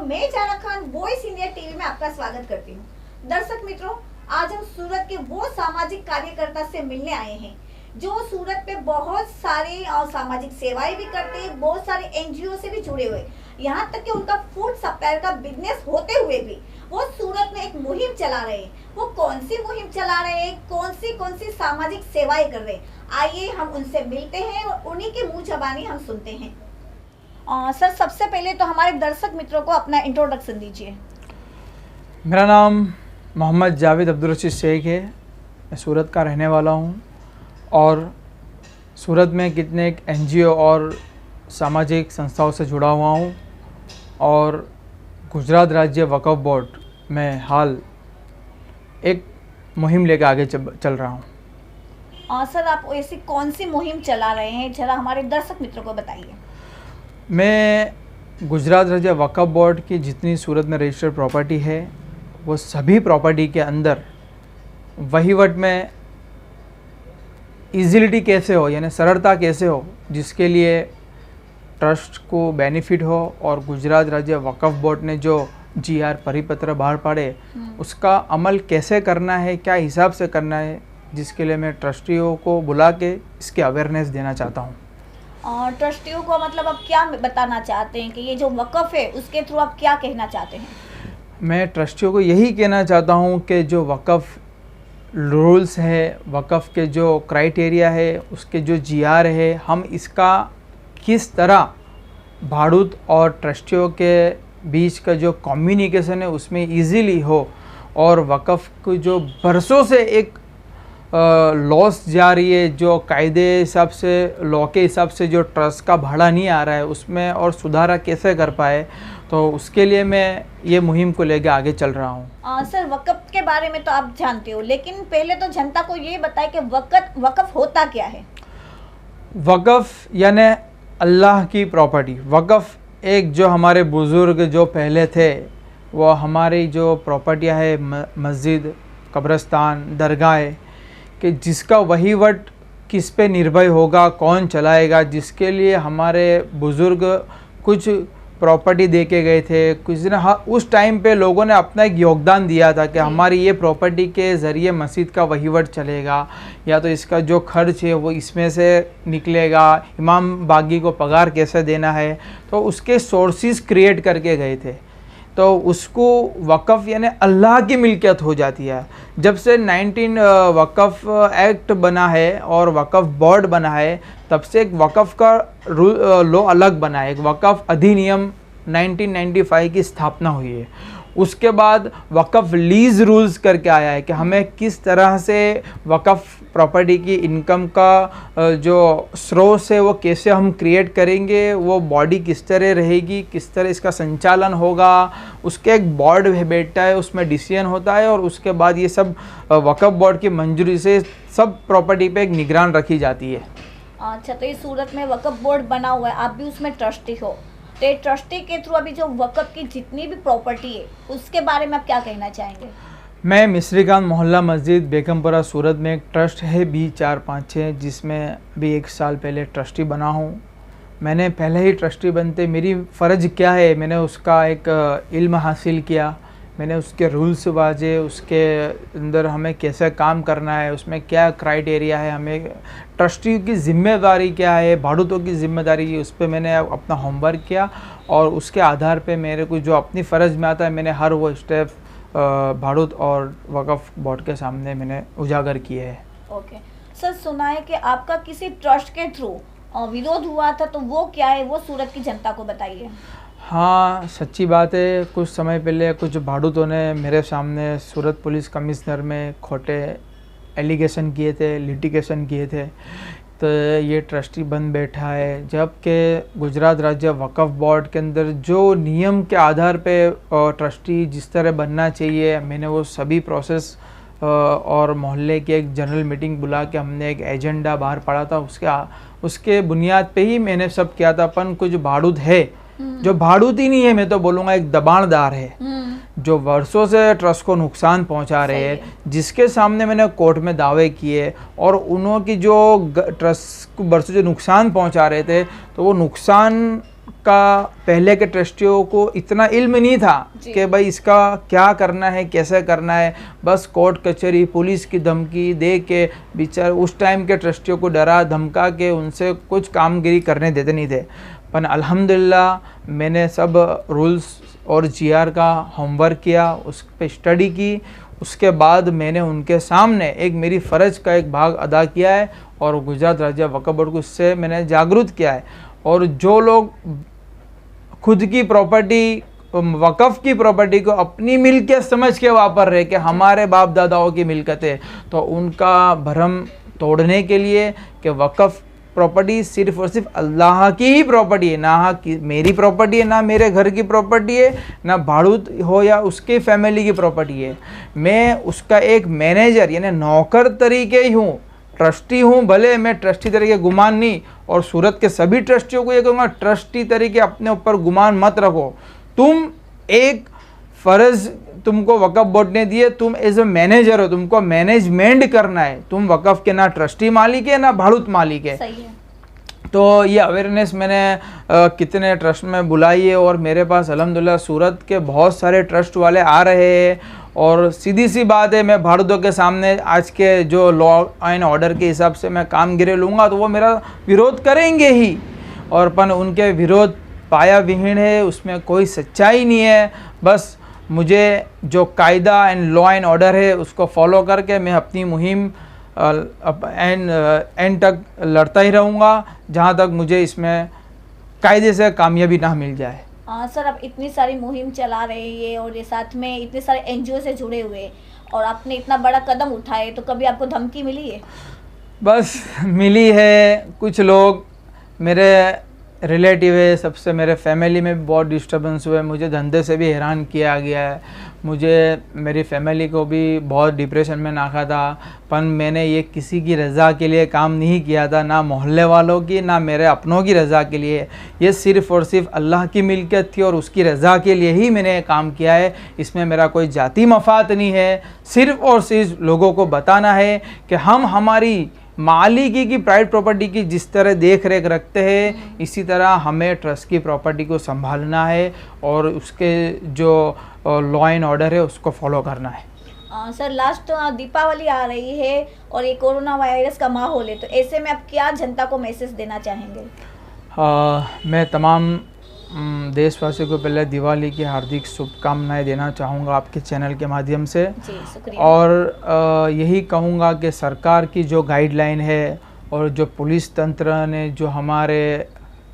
मैं Zara Khan voice India TV में आपका स्वागत करती हूँ। दर्शक मित्रों, आज हम सूरत के वो सामाजिक कार्यकर्ता से मिलने आए हैं जो सूरत पे बहुत सारे सामाजिक सेवाएं भी करते हैं, बहुत सारे एनजीओ से भी जुड़े हुए, यहाँ तक कि उनका फूड सप्लायर का बिजनेस होते हुए भी वो सूरत में एक मुहिम चला रहे हैं। वो कौन सी मुहिम चला रहे हैं, कौन सी सामाजिक सेवाएं कर रहे हैं, आइए हम उनसे मिलते हैं और उन्हीं की मुंह जबानी हम सुनते हैं। सर, सबसे पहले तो हमारे दर्शक मित्रों को अपना इंट्रोडक्शन दीजिए। मेरा नाम मोहम्मद जावेद अब्दुल रशीद शेख है। मैं सूरत का रहने वाला हूँ और सूरत में कितने एक एनजीओ और सामाजिक संस्थाओं से जुड़ा हुआ हूँ और गुजरात राज्य वक्फ बोर्ड में हाल एक मुहिम लेकर आगे चल रहा हूँ। सर, आप ऐसी कौन सी मुहिम चला रहे हैं, जरा हमारे दर्शक मित्रों को बताइए। मैं गुजरात राज्य वक्फ बोर्ड की जितनी सूरत में रजिस्टर्ड प्रॉपर्टी है वो सभी प्रॉपर्टी के अंदर वहीवट में ईजिलिटी कैसे हो, यानी सरलता कैसे हो, जिसके लिए ट्रस्ट को बेनिफिट हो और गुजरात राज्य वक्फ बोर्ड ने जो जीआर परिपत्र बाहर पाड़े उसका अमल कैसे करना है, क्या हिसाब से करना है, जिसके लिए मैं ट्रस्टियों को बुला के इसके अवेयरनेस देना चाहता हूँ। ट्रस्टियों को मतलब आप क्या बताना चाहते हैं कि ये जो वक्फ है उसके थ्रू आप क्या कहना चाहते हैं? मैं ट्रस्टियों को यही कहना चाहता हूँ कि जो वक्फ रूल्स है, वक्फ के जो क्राइटेरिया है, उसके जो जीआर है, हम इसका किस तरह भाड़ूत और ट्रस्टियों के बीच का जो कम्युनिकेशन है उसमें इजीली हो और वक्फ को जो बरसों से एक लॉस जा रही है, जो कायदे हिसाब से, लॉ के हिसाब से जो ट्रस्ट का भाड़ा नहीं आ रहा है उसमें और सुधारा कैसे कर पाए, तो उसके लिए मैं ये मुहिम को लेकर आगे चल रहा हूँ। सर, वक्फ के बारे में तो आप जानते हो, लेकिन पहले तो जनता को ये बताएं कि वक्फ होता क्या है। वक्फ यानी अल्लाह की प्रॉपर्टी। वक्फ एक जो हमारे बुज़ुर्ग जो पहले थे वो हमारी जो प्रॉपर्टियाँ है, मस्जिद, कब्रस्तान, दरगाह कि जिसका वहीवट किस पे निर्भर होगा, कौन चलाएगा, जिसके लिए हमारे बुज़ुर्ग कुछ प्रॉपर्टी दे के गए थे। कुछ दिन उस टाइम पे लोगों ने अपना एक योगदान दिया था कि हमारी ये प्रॉपर्टी के ज़रिए मस्जिद का वहीवट चलेगा या तो इसका जो खर्च है वो इसमें से निकलेगा, इमाम बागी को पगार कैसे देना है, तो उसके सोर्सेज क्रिएट करके गए थे। तो उसको वक्फ यानी अल्लाह की मिल्कियत हो जाती है। जब से 19 वक्फ एक्ट बना है और वक्फ बोर्ड बना है, तब से एक वक्फ का लॉ अलग बना है। एक वक्फ अधिनियम 1995 की स्थापना हुई है। उसके बाद वक्फ लीज रूल्स करके आया है कि हमें किस तरह से वक्फ प्रॉपर्टी की इनकम का जो स्रोत है वो कैसे हम क्रिएट करेंगे, वो बॉडी किस तरह रहेगी, किस तरह इसका संचालन होगा, उसके एक बोर्ड बैठता है, उसमें डिसीजन होता है और उसके बाद ये सब वक्फ बोर्ड की मंजूरी से सब प्रॉपर्टी पे एक निगरान रखी जाती है। अच्छा, तो ये सूरत में वक्फ बोर्ड बना हुआ है, आप भी उसमें ट्रस्टी हो, तो ट्रस्टी के थ्रू अभी जो वक्फ की जितनी भी प्रॉपर्टी है उसके बारे में आप क्या कहना चाहेंगे? मैं मिस्री खान मोहल्ला मस्जिद बेगमपुरा सूरत में एक ट्रस्ट है B456 जिसमें अभी 1 साल पहले ट्रस्टी बना हूँ। मैंने पहले ही ट्रस्टी बनते मेरी फ़र्ज़ क्या है, मैंने उसका एक इल्म हासिल किया, मैंने उसके रूल्स वाजे, उसके अंदर हमें कैसे काम करना है, उसमें क्या क्राइटेरिया है, हमें ट्रस्टी की ज़िम्मेदारी क्या है, भाड़ूतों की ज़िम्मेदारी, उस पर मैंने अपना होमवर्क किया और उसके आधार पे मेरे को जो अपनी फ़र्ज़ में आता है मैंने हर वो स्टेप भाड़ूत और वक्फ बोर्ड के सामने मैंने उजागर किए हैं। ओके सर, सुना है कि आपका किसी ट्रस्ट के थ्रू विरोध हुआ था, तो वो क्या है, वो सूरत की जनता को बताइए। हाँ, सच्ची बात है। कुछ समय पहले कुछ भाड़ूतों ने मेरे सामने सूरत पुलिस कमिश्नर में खोटे एलिगेशन किए थे, लिटिगेशन किए थे, तो ये ट्रस्टी बन बैठा है। जबकि गुजरात राज्य वक्फ बोर्ड के अंदर जो नियम के आधार पे ट्रस्टी जिस तरह बनना चाहिए, मैंने वो सभी प्रोसेस और मोहल्ले की एक जनरल मीटिंग बुला के हमने एक एजेंडा बाहर पड़ा था, उसके बुनियाद पे ही मैंने सब किया था। अपन कुछ भाड़ूत है जो भाड़ूत ही नहीं है, मैं तो बोलूँगा एक दबाणदार है जो वर्षों से ट्रस्ट को नुकसान पहुंचा रहे हैं, जिसके सामने मैंने कोर्ट में दावे किए और उन्होंने की जो ट्रस्ट को वर्षों से नुकसान पहुंचा रहे थे, तो वो नुकसान उसका पहले के ट्रस्टियों को इतना इल्म नहीं था जी। कि भाई इसका क्या करना है, कैसे करना है। बस कोर्ट कचहरी पुलिस की धमकी दे के बेचारे उस टाइम के ट्रस्टियों को डरा धमका के उनसे कुछ कामगिरी करने देते नहीं थे। पर अल्हम्दुलिल्लाह मैंने सब रूल्स और जीआर का होमवर्क किया, उस पर स्टडी की। उसके बाद मैंने उनके सामने एक मेरी फ़र्ज का एक भाग अदा किया है और गुजरात राज्य वक्फ बोर्ड को इससे मैंने जागरूक किया है। और जो लोग खुद की प्रॉपर्टी वक़फ़ की प्रॉपर्टी को अपनी मिल्कियत समझ के वापर रहे कि हमारे बाप दादाओं की मिल्कियत है, तो उनका भ्रम तोड़ने के लिए कि वक़फ़ प्रॉपर्टी सिर्फ़ और सिर्फ अल्लाह की ही प्रॉपर्टी है, ना कि मेरी प्रॉपर्टी है, ना मेरे घर की प्रॉपर्टी है, ना भाड़ूत हो या उसके फैमिली की प्रॉपर्टी है। मैं उसका एक मैनेजर यानी नौकर तरीके ही हूँ, ट्रस्टी हूँ। भले मैं ट्रस्टी तरीके गुमान नहीं, और सूरत के सभी ट्रस्टियों को ये कहूँगा ट्रस्टी तरीके अपने ऊपर गुमान मत रखो। तुम एक फ़र्ज़ तुमको वक़फ़ बोर्ड ने दिए, तुम एज ए मैनेजर हो, तुमको मैनेजमेंट करना है। तुम वक़फ़ के ना ट्रस्टी मालिक है ना भाड़ूत मालिक है। सही है। तो ये अवेयरनेस मैंने कितने ट्रस्ट में बुलाई है, और मेरे पास अल्हम्दुलिल्लाह सूरत के बहुत सारे ट्रस्ट वाले आ रहे हैं। और सीधी सी बात है, मैं भाड़ूतों के सामने आज के जो लॉ एंड ऑर्डर के हिसाब से मैं कामगिरी लूँगा तो वो मेरा विरोध करेंगे ही, और पर उनके विरोध पाया विहीन है, उसमें कोई सच्चाई नहीं है। बस मुझे जो कायदा एंड लॉ एंड ऑर्डर है उसको फॉलो करके मैं अपनी मुहिम एंड तक लड़ता ही रहूँगा, जहाँ तक मुझे इसमें कायदे से कामयाबी ना मिल जाए। सर, आप इतनी सारी मुहिम चला रहे हैं और ये साथ में इतने सारे एनजीओ से जुड़े हुए हैं और आपने इतना बड़ा कदम उठाए, तो कभी आपको धमकी मिली है? बस मिली है। कुछ लोग मेरे रिलेटिव है, सबसे मेरे फैमिली में भी बहुत डिस्टर्बेंस हुए, मुझे धंधे से भी हैरान किया गया है, मुझे मेरी फैमिली को भी बहुत डिप्रेशन में नाका था। पर मैंने ये किसी की रज़ा के लिए काम नहीं किया था, ना मोहल्ले वालों की ना मेरे अपनों की रज़ा के लिए। ये सिर्फ़ और सिर्फ अल्लाह की मिल्कियत थी और उसकी रज़ा के लिए ही मैंने काम किया है। इसमें मेरा कोई जाती मफाद नहीं है, सिर्फ़ और सिर्फ लोगों को बताना है कि हम हमारी मालिकी की प्राइवेट प्रॉपर्टी की जिस तरह देख रेख रखते हैं, इसी तरह हमें ट्रस्ट की प्रॉपर्टी को संभालना है और उसके जो लॉ एंड ऑर्डर है उसको फॉलो करना है। सर, लास्ट दीपावली आ रही है और ये कोरोना वायरस का माहौल है, तो ऐसे में आप क्या जनता को मैसेज देना चाहेंगे? मैं तमाम देशवासियों को पहले दिवाली की हार्दिक शुभकामनाएं देना चाहूँगा आपके चैनल के माध्यम से। जी, शुक्रिया। और यही कहूँगा कि सरकार की जो गाइडलाइन है और जो पुलिस तंत्र ने जो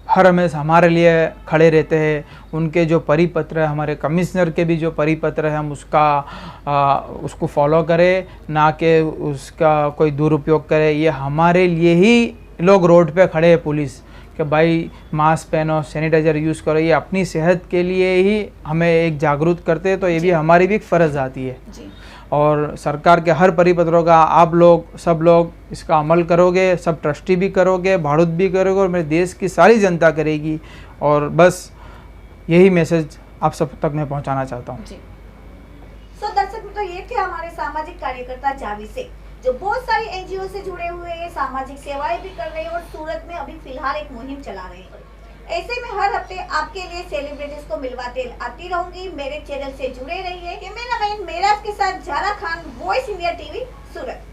हर हमेशा हमारे लिए खड़े रहते हैं, उनके जो परिपत्र है, हमारे कमिश्नर के भी जो परिपत्र है, हम उसको फॉलो करें, ना कि उसका कोई दुरुपयोग करे। ये हमारे लिए ही लोग रोड पे खड़े हैं पुलिस कि भाई मास्क पहनो, सैनिटाइज़र यूज़ करो, ये अपनी सेहत के लिए ही हमें एक जागरूक करते हैं। तो ये भी हमारी भी एक फ़र्ज़ आती है जी। और सरकार के हर परिपत्रों का आप लोग सब लोग इसका अमल करोगे, सब ट्रस्टी भी करोगे, भाड़ूत भी करोगे और मेरे देश की सारी जनता करेगी। और बस यही मैसेज आप सब तक मैं पहुंचाना चाहता हूं। जी। सो दर्शक मित्रों, ये थे हमारे सामाजिक कार्यकर्ता जावेद शेख, जो बहुत सारी एनजीओ से जुड़े हुए हैं, सामाजिक सेवाएं भी कर रहे हैं और सूरत में अभी फिलहाल एक मुहिम चला रहे हैं। ऐसे में हर हफ्ते आपके लिए सेलिब्रिटीज को मिलवाते आती रहूंगी। मेरे चैनल से जुड़े रहिए। कैमरामैन मेराज के साथ Zara Khan, voice India TV, सूरत।